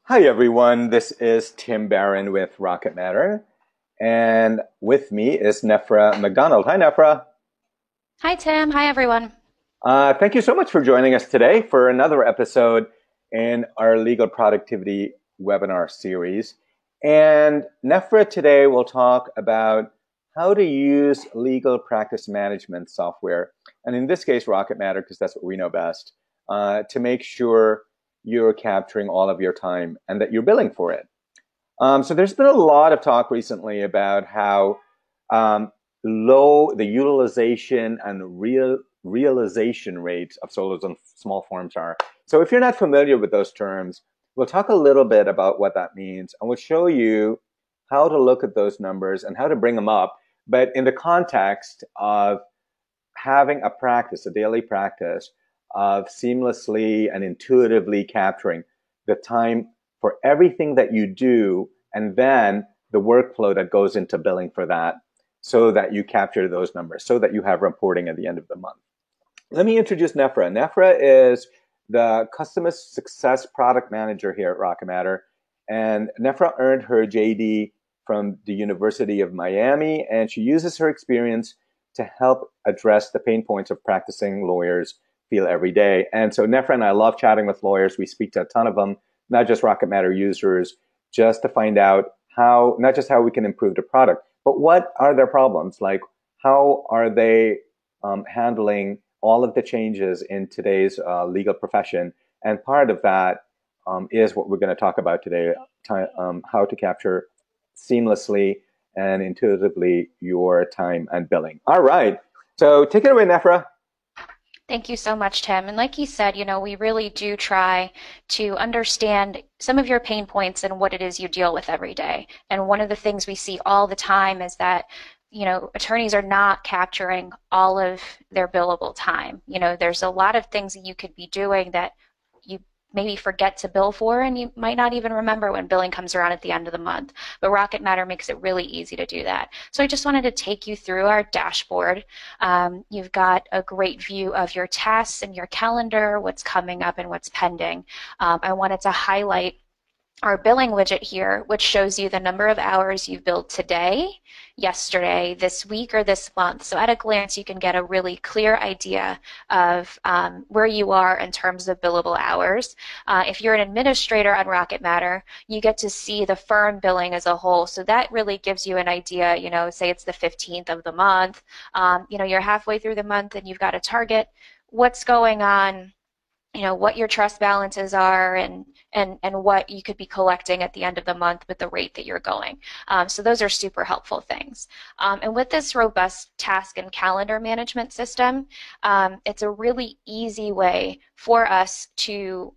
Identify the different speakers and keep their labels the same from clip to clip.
Speaker 1: Hi, everyone. This is Tim Barron with Rocket Matter. And with me is Nefra McDonald. Hi, Nefra.
Speaker 2: Hi, Tim. Hi, everyone.
Speaker 1: Thank you so much for joining us today for another episode in our legal productivity webinar series. And Nefra today will talk about how to use legal practice management software, and in this case, Rocket Matter, because that's what we know best, to make sure you're capturing all of your time and that you're billing for it. So there's been a lot of talk recently about how um, low the utilization and realization rates of solos and small forms are. So if you're not familiar with those terms, we'll talk a little bit about what that means, and we'll show you how to look at those numbers and how to bring them up, but in the context of having a practice, a daily practice of seamlessly and intuitively capturing the time for everything that you do, and then the workflow that goes into billing for that, so that you capture those numbers, so that you have reporting at the end of the month. Let me introduce Nefra. Nefra is the Customer Success Product Manager here at Rocket Matter. And Nefra earned her JD from the University of Miami, and she uses her experience to help address the pain points of practicing lawyers feel every day. And so Nefra and I love chatting with lawyers. We speak to a ton of them, not just Rocket Matter users, just to find out how, not just how we can improve the product, but what are their problems? Like, how are they handling all of the changes in today's legal profession? And part of that is what we're going to talk about today, how to capture seamlessly and intuitively your time and billing. All right. So take it away, Nefra.
Speaker 2: Thank you so much, Tim. And like you said, we really do try to understand some of your pain points and what it is you deal with every day. And one of the things we see all the time is that attorneys are not capturing all of their billable time. There's a lot of things that you could be doing that you maybe forget to bill for, and you might not even remember when billing comes around at the end of the month. But Rocket Matter makes it really easy to do that. So I just wanted to take you through our dashboard. You've got a great view of your tasks and your calendar, what's coming up and what's pending. I wanted to highlight our billing widget here, which shows you the number of hours you've billed today, yesterday, this week, or this month. So at a glance, you can get a really clear idea of where you are in terms of billable hours. If you're an administrator on Rocket Matter, you get to see the firm billing as a whole. So that really gives you an idea, say it's the 15th of the month, you're halfway through the month and you've got a target. What's going on? What your trust balances are, and what you could be collecting at the end of the month with the rate that you're going. So those are super helpful things. And with this robust task and calendar management system, it's a really easy way for us to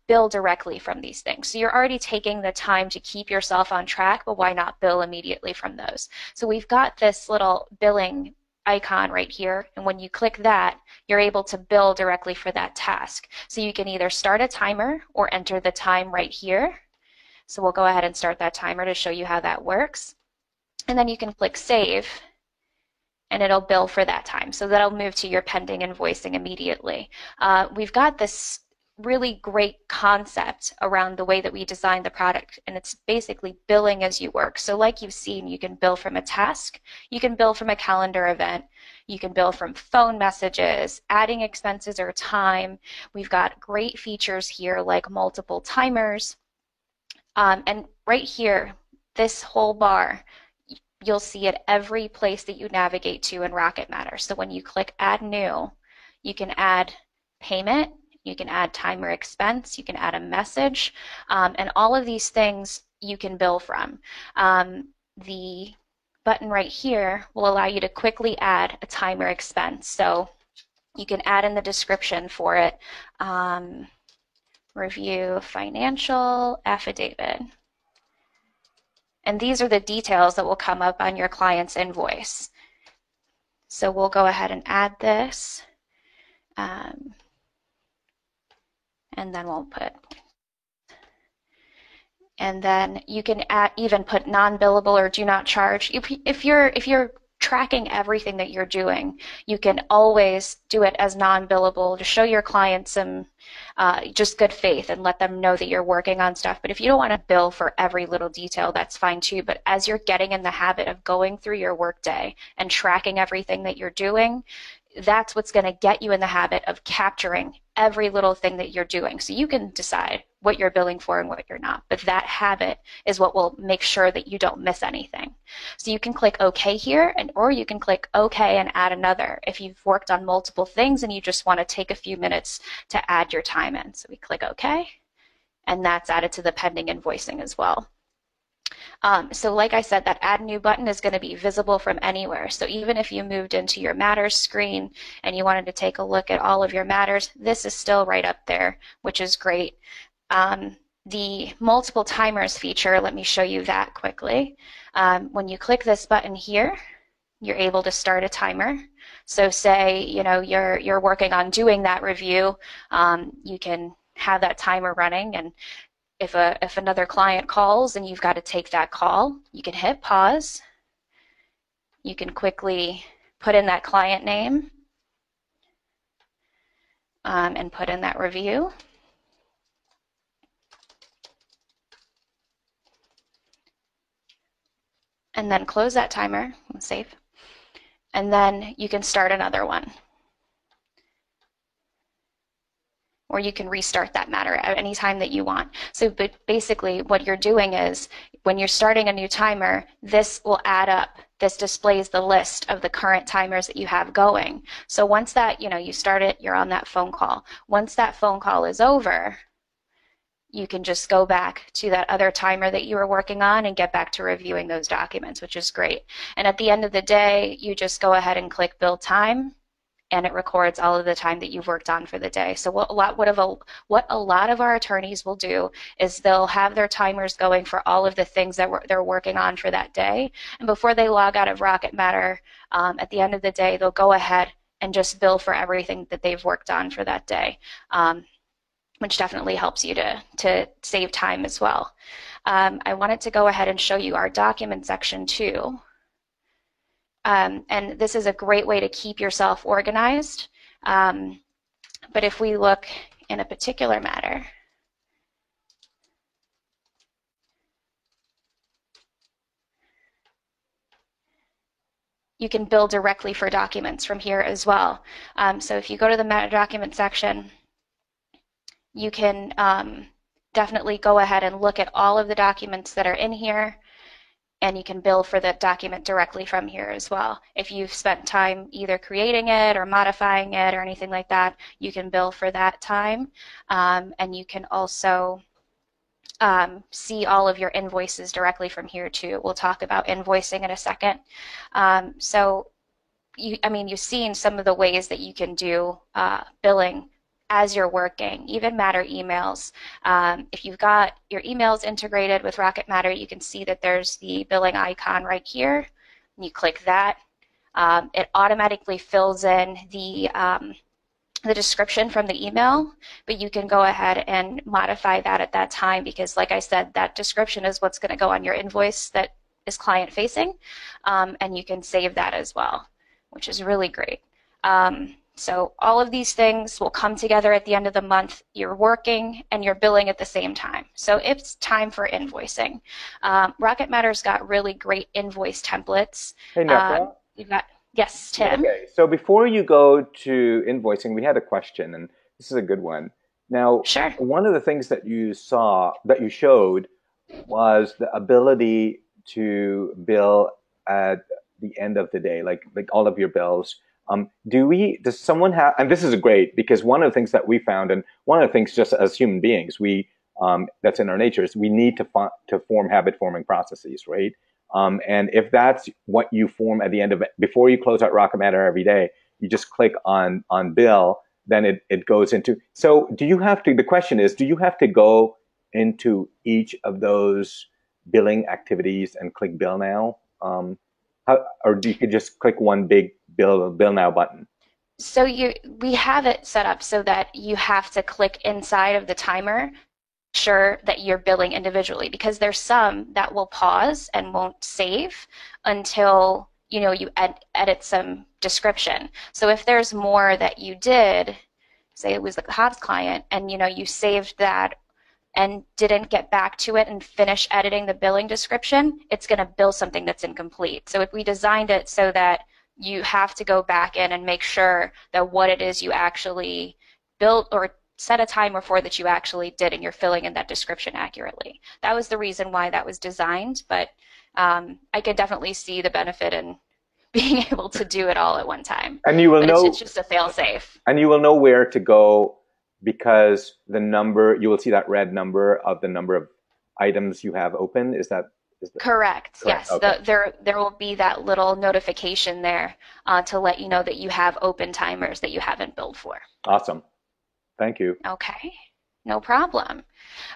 Speaker 2: bill directly from these things. So you're already taking the time to keep yourself on track, but why not bill immediately from those? So we've got this little billing icon right here, and when you click that, you're able to bill directly for that task. So you can either start a timer or enter the time right here. So we'll go ahead and start that timer to show you how that works. And then you can click save, and it'll bill for that time. So that'll move to your pending invoicing immediately. We've got this really great concept around the way that we design the product, and it's basically billing as you work. So like you've seen, you can bill from a task, you can bill from a calendar event, you can bill from phone messages, adding expenses or time. We've got great features here like multiple timers. And right here, this whole bar, you'll see it every place that you navigate to in Rocket Matter. So when you click Add New, you can add payment, you can add time or expense, you can add a message, and all of these things you can bill from. The button right here will allow you to quickly add a time or expense. So you can add in the description for it, review financial affidavit. And these are the details that will come up on your client's invoice. So we'll go ahead and add this. And then we'll put, and then you can even put non-billable or do not charge. If you're tracking everything that you're doing, you can always do it as non-billable to show your clients some just good faith and let them know that you're working on stuff. But if you don't want to bill for every little detail, that's fine too. But as you're getting in the habit of going through your workday and tracking everything that you're doing, that's what's going to get you in the habit of capturing every little thing that you're doing. So you can decide what you're billing for and what you're not. But that habit is what will make sure that you don't miss anything. So you can click OK here, or you can click OK and add another if you've worked on multiple things and you just want to take a few minutes to add your time in. So we click OK, and that's added to the pending invoicing as well. So like I said, that add new button is going to be visible from anywhere. So even if you moved into your matters screen and you wanted to take a look at all of your matters, this is still right up there, which is great. The multiple timers feature, let me show you that quickly. When you click this button here, you're able to start a timer. So say, you know, you're working on doing that review, you can have that timer running, and if another client calls and you've got to take that call, you can hit pause. You can quickly put in that client name and put in that review. And then close that timer and save. And then you can start another one. Or you can restart that matter at any time that you want. So but basically what you're doing is when you're starting a new timer, this will add up. This displays the list of the current timers that you have going. So once that, you know, you start it, you're on that phone call. Once that phone call is over, you can just go back to that other timer that you were working on and get back to reviewing those documents, which is great. And at the end of the day, you just go ahead and click Bill Time, and it records all of the time that you've worked on for the day. So what a lot of our attorneys will do is they'll have their timers going for all of the things that they're working on for that day. And before they log out of Rocket Matter, at the end of the day, they'll go ahead and just bill for everything that they've worked on for that day, which definitely helps you to save time as well. I wanted to go ahead and show you our document section too. And this is a great way to keep yourself organized. But if we look in a particular matter, you can bill directly for documents from here as well. So if you go to the matter document section, you can definitely go ahead and look at all of the documents that are in here, and you can bill for the document directly from here as well. If you've spent time either creating it or modifying it or anything like that, you can bill for that time. And you can also see all of your invoices directly from here too. We'll talk about invoicing in a second. So, you've seen some of the ways that you can do billing as you're working, even Matter emails. If you've got your emails integrated with Rocket Matter, you can see that there's the billing icon right here. And you click that. It automatically fills in the description from the email, but you can go ahead and modify that at that time because, like I said, that description is what's going to go on your invoice that is client-facing, and you can save that as well, which is really great. So all of these things will come together at the end of the month. You're working and you're billing at the same time. So it's time for invoicing. Rocket Matter's got really great invoice templates.
Speaker 1: Hey, Nefra.
Speaker 2: Yes, Tim.
Speaker 1: Okay, so before you go to invoicing, we had a question, and this is a good one. Now,
Speaker 2: sure.
Speaker 1: One of the things that you showed was the ability to bill at the end of the day, like all of your bills. Does someone have, and this is great because one of the things that we found, and one of the things just as human beings, that's in our nature, is we need to form habit forming processes, right? And if that's what you form at the end of it, before you close out Rocket Matter every day, you just click on bill, then it goes into, so the question is, do you have to go into each of those billing activities and click bill now? Or do you just click one big bill now button?
Speaker 2: So we have it set up so that you have to click inside of the timer, sure that you're billing individually, because there's some that will pause and won't save until you edit some description. So if there's more that you did, say it was the Hobbs client, and you saved that and didn't get back to it and finish editing the billing description, it's going to bill something that's incomplete. So if we designed it so that you have to go back in and make sure that what it is you actually built or set a timer for that you actually did and you're filling in that description accurately. That was the reason why that was designed, but I could definitely see the benefit in being able to do it all at one time.
Speaker 1: And you will know
Speaker 2: it's just a fail safe.
Speaker 1: And you will know where to go because you will see that red number of the number of items you have open. Is that
Speaker 2: correct? Yes.
Speaker 1: Okay.
Speaker 2: There will be that little notification there to let you know that you have open timers that you haven't billed for.
Speaker 1: Awesome. Thank you.
Speaker 2: Okay. No problem.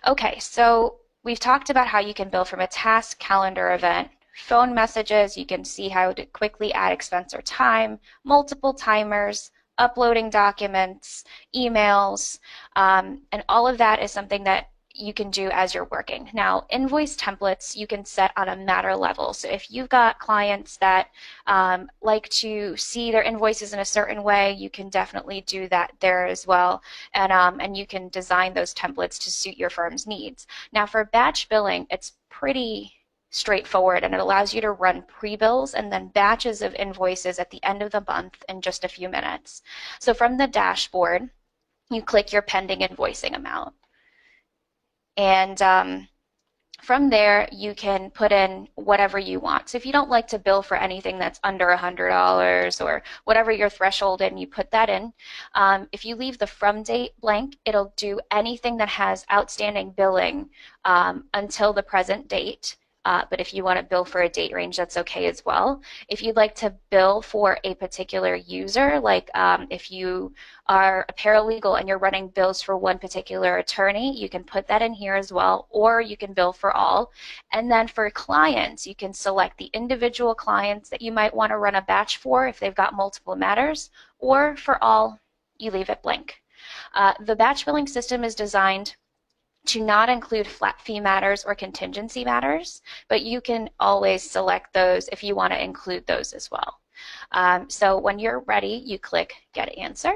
Speaker 2: Okay, so we've talked about how you can bill from a task, calendar, event, phone messages. You can see how to quickly add expense or time, multiple timers, uploading documents, emails, and all of that is something that you can do as you're working. Now, invoice templates you can set on a matter level. So if you've got clients that like to see their invoices in a certain way, you can definitely do that there as well. And you can design those templates to suit your firm's needs. Now, for batch billing, it's pretty straightforward, and it allows you to run pre-bills and then batches of invoices at the end of the month in just a few minutes. So from the dashboard, you click your pending invoicing amount. And from there, you can put in whatever you want. So if you don't like to bill for anything that's under $100 or whatever your threshold is, you put that in. If you leave the from date blank, it'll do anything that has outstanding billing until the present date. But if you want to bill for a date range, that's okay as well. If you'd like to bill for a particular user, like if you are a paralegal and you're running bills for one particular attorney, you can put that in here as well, or you can bill for all. And then for clients, you can select the individual clients that you might want to run a batch for if they've got multiple matters, or for all, you leave it blank. The batch billing system is designed to not include flat fee matters or contingency matters, but you can always select those if you want to include those as well. So when you're ready, you click Get Answer,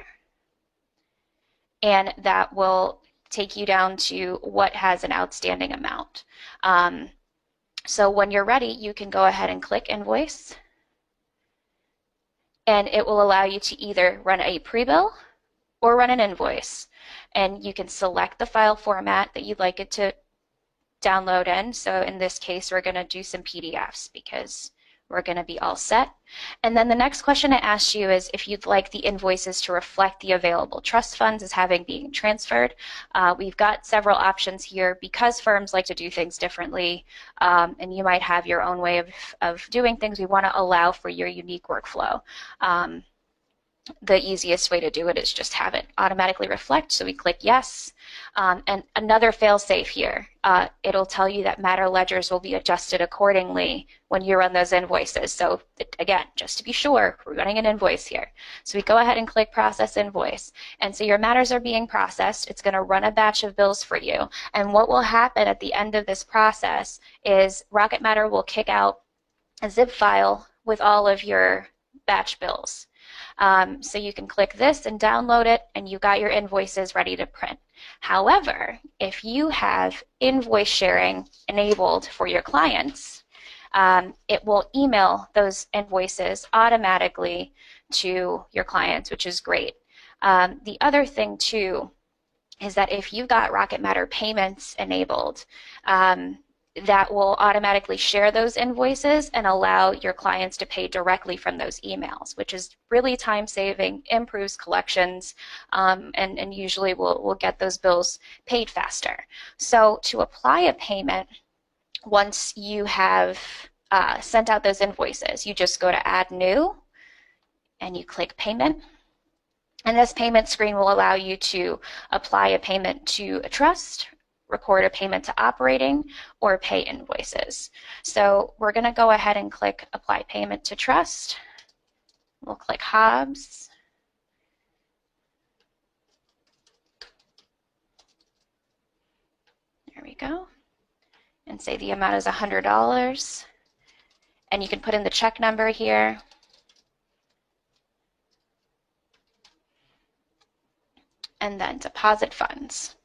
Speaker 2: and that will take you down to what has an outstanding amount. So when you're ready, you can go ahead and click Invoice, and it will allow you to either run a pre-bill or run an invoice. And you can select the file format that you'd like it to download in. So in this case, we're going to do some PDFs because we're going to be all set. And then the next question I asked you is if you'd like the invoices to reflect the available trust funds as having being transferred. We've got several options here because firms like to do things differently, and you might have your own way of doing things. We want to allow for your unique workflow. The easiest way to do it is just have it automatically reflect. So we click yes. And another fail-safe here, it'll tell you that matter ledgers will be adjusted accordingly when you run those invoices. So again, just to be sure, we're running an invoice here. So we go ahead and click process invoice. And so your matters are being processed. It's going to run a batch of bills for you. And what will happen at the end of this process is Rocket Matter will kick out a zip file with all of your batch bills. So you can click this and download it, and you got your invoices ready to print. However, if you have invoice sharing enabled for your clients, it will email those invoices automatically to your clients, which is great. The other thing, too, is that if you've got Rocket Matter payments enabled, that will automatically share those invoices and allow your clients to pay directly from those emails, which is really time-saving, improves collections, and usually we'll get those bills paid faster. So to apply a payment, once you have sent out those invoices, you just go to Add New, and you click Payment. And this payment screen will allow you to apply a payment to a trust, record a payment to operating, or pay invoices. So we're going to go ahead and click Apply Payment to Trust. We'll click Hobbs. There we go. And say the amount is $100. and you can put in the check number here. And then deposit funds.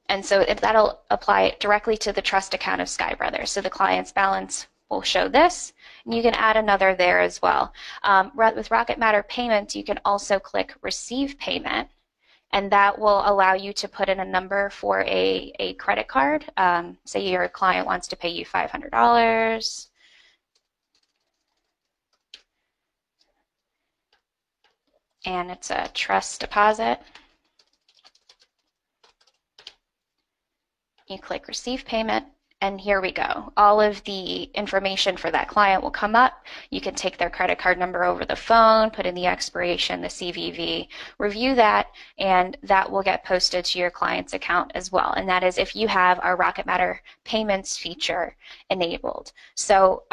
Speaker 2: And so that'll apply directly to the trust account of Sky Brothers. So the client's balance will show this, and you can add another there as well. With Rocket Matter Payments, you can also click Receive Payment, and that will allow you to put in a number for a credit card. Say your client wants to pay you $500. And it's a trust deposit. You click Receive Payment, and here we go. All of the information for that client will come up. You can take their credit card number over the phone, put in the expiration, the CVV, review that, and that will get posted to your client's account as well. And that is if you have our Rocket Matter Payments feature enabled. So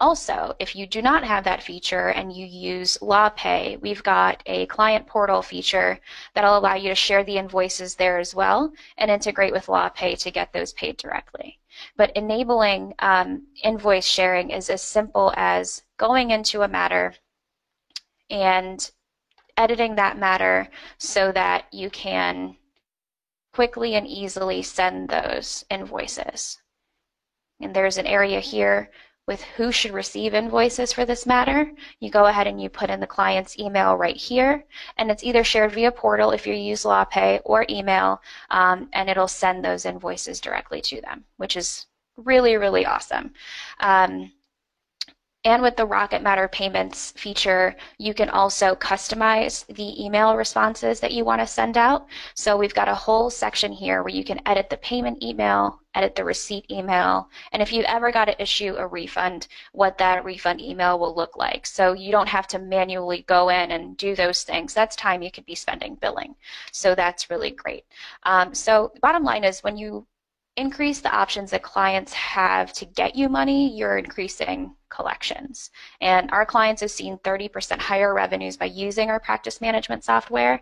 Speaker 2: also, if you do not have that feature and you use LawPay, we've got a client portal feature that'll allow you to share the invoices there as well and integrate with LawPay to get those paid directly. But enabling invoice sharing is as simple as going into a matter and editing that matter so that you can quickly and easily send those invoices. And there's an area here with who should receive invoices for this matter. You go ahead and you put in the client's email right here, and it's either shared via portal if you use LawPay or email, and it'll send those invoices directly to them, which is really, really awesome. And with the Rocket Matter Payments feature, you can also customize the email responses that you want to send out. So we've got a whole section here where you can edit the payment email, edit the receipt email, and if you've ever got to issue a refund, what that refund email will look like. So you don't have to manually go in and do those things. That's time you could be spending billing. So that's really great. So the bottom line is when you increase the options that clients have to get you money, you're increasing collections. And our clients have seen 30% higher revenues by using our practice management software,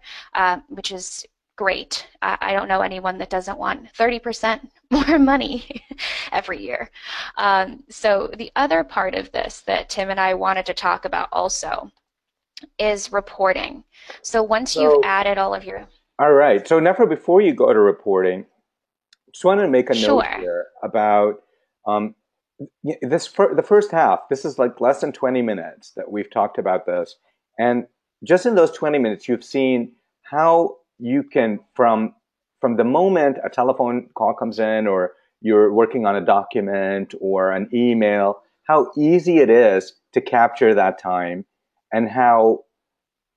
Speaker 2: which is great. I don't know anyone that doesn't want 30% more money every year. So the other part of this that Tim and I wanted to talk about also is reporting. So once you've added all of your...
Speaker 1: All right. So Nefra, before you go to reporting, just wanted to make a note here about the first half. This is like less than 20 minutes that we've talked about this. And just in those 20 minutes, you've seen how you can, from the moment a telephone call comes in or you're working on a document or an email, how easy it is to capture that time and how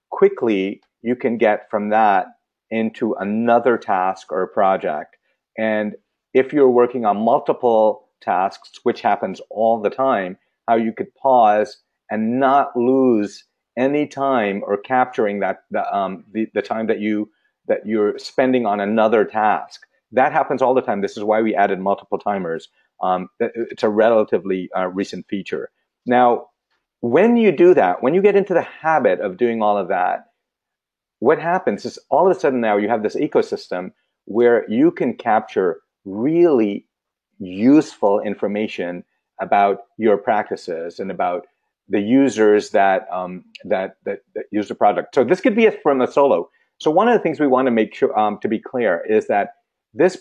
Speaker 1: quickly you can get from that into another task or a project. And if you're working on multiple tasks, which happens all the time, how you could pause and not lose any time or capturing that the time that you're spending on another task. That happens all the time. This is why we added multiple timers. It's a relatively recent feature. Now, when you do that, when you get into the habit of doing all of that, what happens is all of a sudden now you have this ecosystem where you can capture really useful information about your practices and about the users that use the product. So this could be from a solo. So one of the things we want to make sure to be clear is that these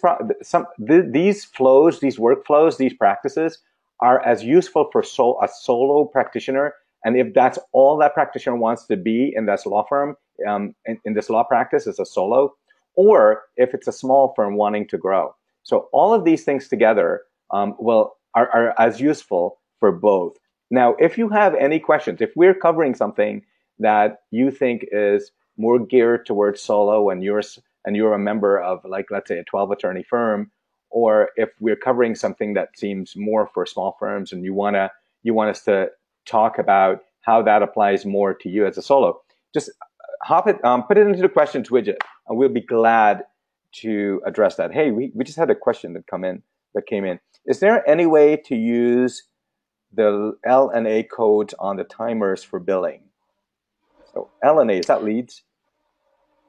Speaker 1: flows, these workflows, these practices are as useful for a solo practitioner. And if that's all that practitioner wants to be in this law firm, in this law practice as a solo, or if it's a small firm wanting to grow. So all of these things together are as useful for both. Now, if you have any questions, if we're covering something that you think is more geared towards solo and you're a member of, like, let's say a 12 attorney firm, or if we're covering something that seems more for small firms and you want us to talk about how that applies more to you as a solo, just put it into the questions widget, and we'll be glad to address that. Hey, we just had a question that came in. Is there any way to use the L&A codes on the timers for billing? So L&A, is that leads?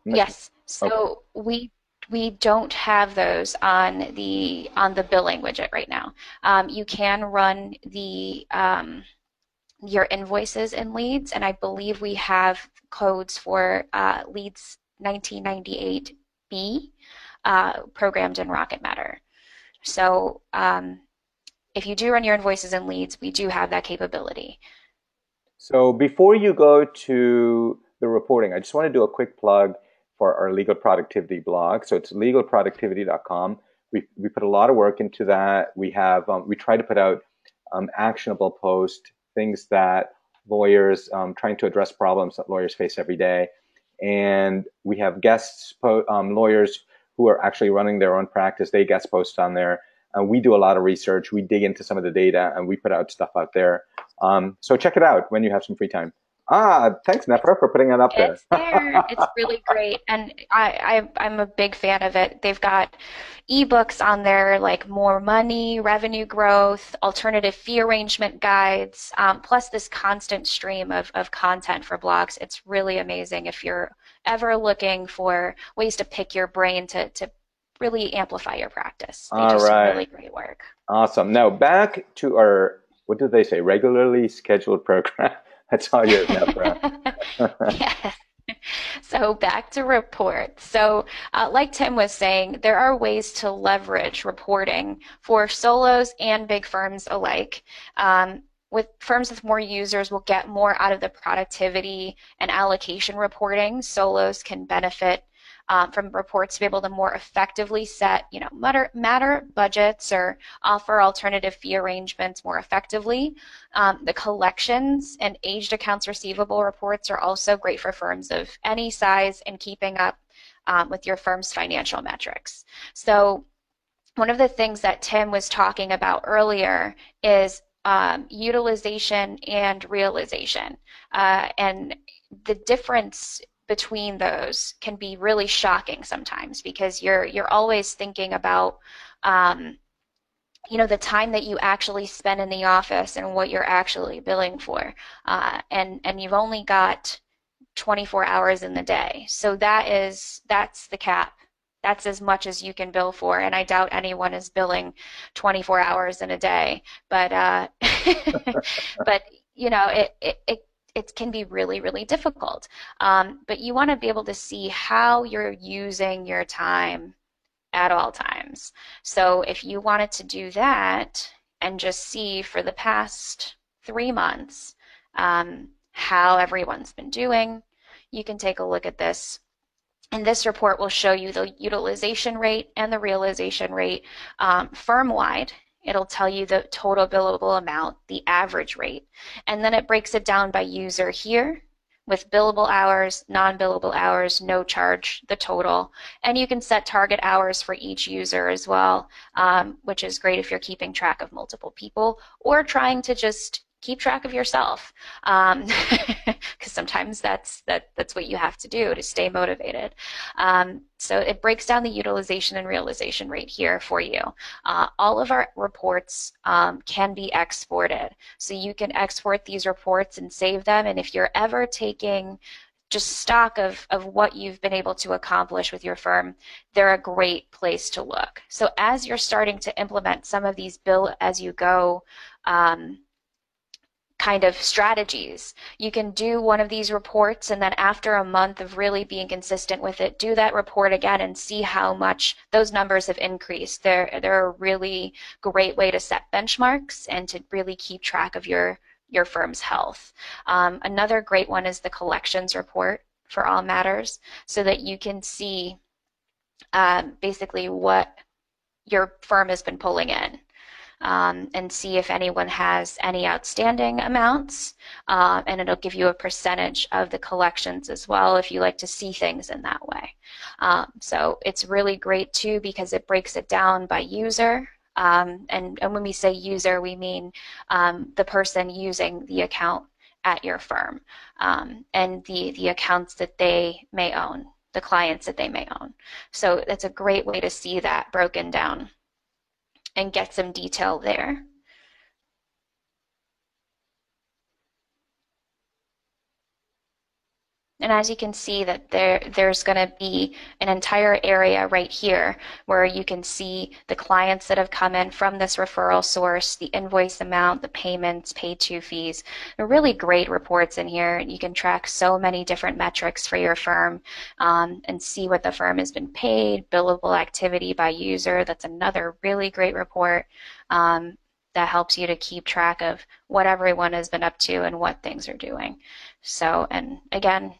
Speaker 2: Yes. So okay. We don't have those on the billing widget right now. You can run the your invoices and leads, and I believe we have codes for leads 1998B programmed in Rocket Matter. So if you do run your invoices and leads, we do have that capability.
Speaker 1: So before you go to the reporting, I just want to do a quick plug for our legal productivity blog. So it's legalproductivity.com. We put a lot of work into that. We have we try to put out actionable posts, things that lawyers trying to address problems that lawyers face every day, and we have guests, lawyers who are actually running their own practice. They guest post on there. We do a lot of research. We dig into some of the data, and we put out stuff out there. So check it out when you have some free time. Thanks, Nefra, for putting that up there.
Speaker 2: It's there. It's really great. And I'm a big fan of it. They've got ebooks on there like more money, revenue growth, alternative fee arrangement guides, plus this constant stream of content for blogs. It's really amazing if you're ever looking for ways to pick your brain to really amplify your practice. They do some really great work.
Speaker 1: Awesome. Now back to our, what do they say, regularly scheduled program. That's all yours, Nefra.
Speaker 2: Yes. So back to reports. So like Tim was saying, there are ways to leverage reporting for solos and big firms alike. With firms with more users, we'll get more out of the productivity and allocation reporting. Solos can benefit from reports to be able to more effectively set, matter budgets or offer alternative fee arrangements more effectively. The collections and aged accounts receivable reports are also great for firms of any size and keeping up with your firm's financial metrics. So one of the things that Tim was talking about earlier is utilization and realization. And the difference between those can be really shocking sometimes because you're always thinking about the time that you actually spend in the office and what you're actually billing for, and you've only got 24 hours in the day, so that's the cap. That's as much as you can bill for, and I doubt anyone is billing 24 hours in a day. But but it can be really, really difficult. But you want to be able to see how you're using your time at all times. So if you wanted to do that and just see for the past 3 months how everyone's been doing, you can take a look at this. And this report will show you the utilization rate and the realization rate firm-wide. It'll tell you the total billable amount, the average rate, and then it breaks it down by user here with billable hours, non-billable hours, no charge, the total. And you can set target hours for each user as well, which is great if you're keeping track of multiple people or trying to just keep track of yourself, because sometimes that's what you have to do to stay motivated. So it breaks down the utilization and realization rate here for you. All of our reports can be exported, so you can export these reports and save them. And if you're ever taking just stock of what you've been able to accomplish with your firm, they're a great place to look. So as you're starting to implement some of these bill as you go kind of strategies, you can do one of these reports, and then after a month of really being consistent with it, do that report again and see how much those numbers have increased. They're a really great way to set benchmarks and to really keep track of your firm's health. Another great one is the collections report for all matters, so that you can see basically what your firm has been pulling in. And see if anyone has any outstanding amounts, and it'll give you a percentage of the collections as well if you like to see things in that way. So it's really great too because it breaks it down by user, and when we say user, we mean the person using the account at your firm, and the accounts that they may own, the clients that they may own. So it's a great way to see that broken down and get some detail there. And as you can see that there's going to be an entire area right here where you can see the clients that have come in from this referral source, the invoice amount, the payments, paid to fees. They're really great reports in here. You can track so many different metrics for your firm and see what the firm has been paid, billable activity by user. That's another really great report. That helps you to keep track of what everyone has been up to and what things are doing. So, and again,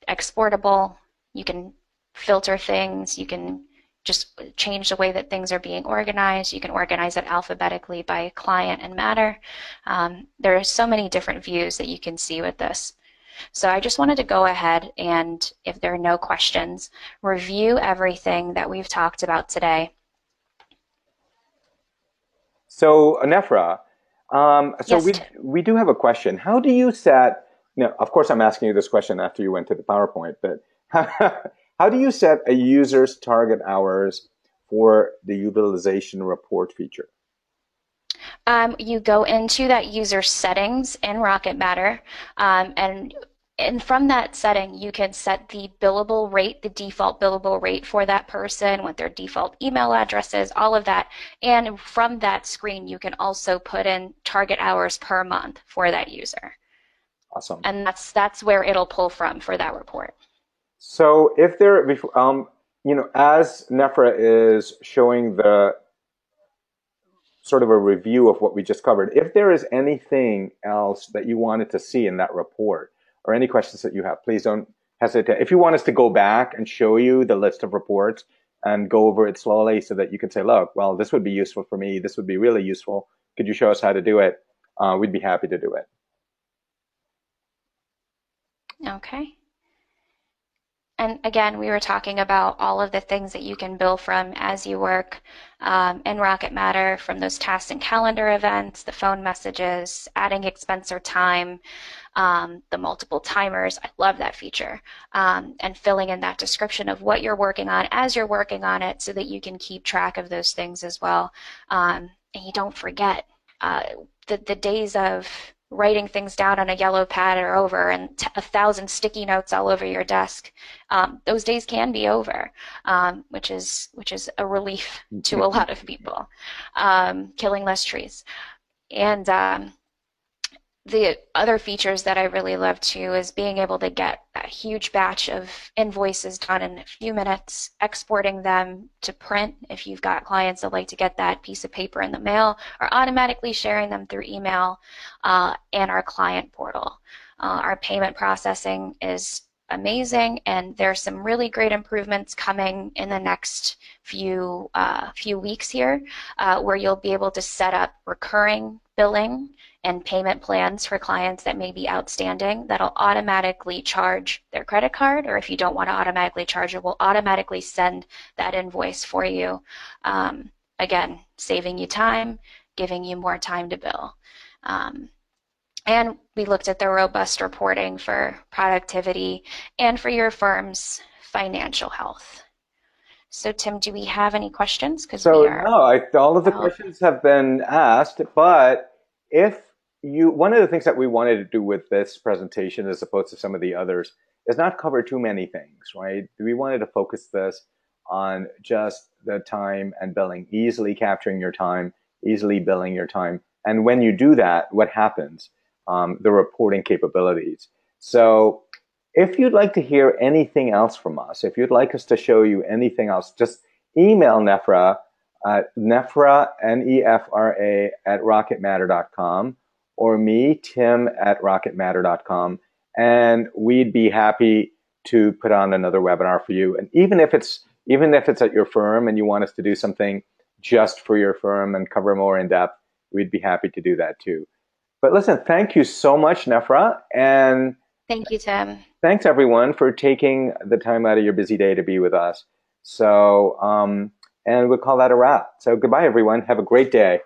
Speaker 2: exportable, you can filter things, you can just change the way that things are being organized, you can organize it alphabetically by client and matter. There are so many different views that you can see with this. So I just wanted to go ahead and, if there are no questions, review everything that we've talked about today.
Speaker 1: So, Nefra,
Speaker 2: Yes,
Speaker 1: we do have a question. How do you set, of course, I'm asking you this question after you went to the PowerPoint, but how do you set a user's target hours for the utilization report feature?
Speaker 2: You go into that user settings in Rocket Matter, and from that setting, you can set the billable rate, the default billable rate for that person, what their default email address is, all of that. And from that screen, you can also put in target hours per month for that user.
Speaker 1: Awesome.
Speaker 2: And that's where it'll pull from for that report.
Speaker 1: So if there, as Nefra is showing the sort of a review of what we just covered, if there is anything else that you wanted to see in that report or any questions that you have, please don't hesitate. If you want us to go back and show you the list of reports and go over it slowly so that you can say, look, well, this would be useful for me. This would be really useful. Could you show us how to do it? We'd be happy to do it.
Speaker 2: Okay. And again, we were talking about all of the things that you can bill from as you work in Rocket Matter, from those tasks and calendar events, the phone messages, adding expense or time, the multiple timers. I love that feature. And filling in that description of what you're working on as you're working on it so that you can keep track of those things as well. And you don't forget the days of writing things down on a yellow pad are over, and 1,000 sticky notes all over your desk. Those days can be over, which is a relief to a lot of people. Killing less trees. And the other features that I really love too is being able to get a huge batch of invoices done in a few minutes, exporting them to print if you've got clients that like to get that piece of paper in the mail, or automatically sharing them through email and our client portal. Our payment processing is amazing, and there's some really great improvements coming in the next few weeks here, where you'll be able to set up recurring billing and payment plans for clients that may be outstanding that'll automatically charge their credit card, or if you don't want to automatically charge it, will automatically send that invoice for you. Again, saving you time, giving you more time to bill. And we looked at the robust reporting for productivity and for your firm's financial health. So Tim, do we have any questions?
Speaker 1: All of the questions have been asked, but one of the things that we wanted to do with this presentation, as opposed to some of the others, is not cover too many things, right? We wanted to focus this on just the time and billing, easily capturing your time, easily billing your time. And when you do that, what happens? The reporting capabilities. So if you'd like to hear anything else from us, if you'd like us to show you anything else, just email Nefra at Nefra, Nefra, at rocketmatter.com, or me, Tim, at rocketmatter.com, and we'd be happy to put on another webinar for you. And even if it's at your firm and you want us to do something just for your firm and cover more in depth, we'd be happy to do that too. But listen, thank you so much, Nefra, and
Speaker 2: thank you, Tim.
Speaker 1: Thanks everyone for taking the time out of your busy day to be with us. So, and we'll call that a wrap. So goodbye, everyone. Have a great day.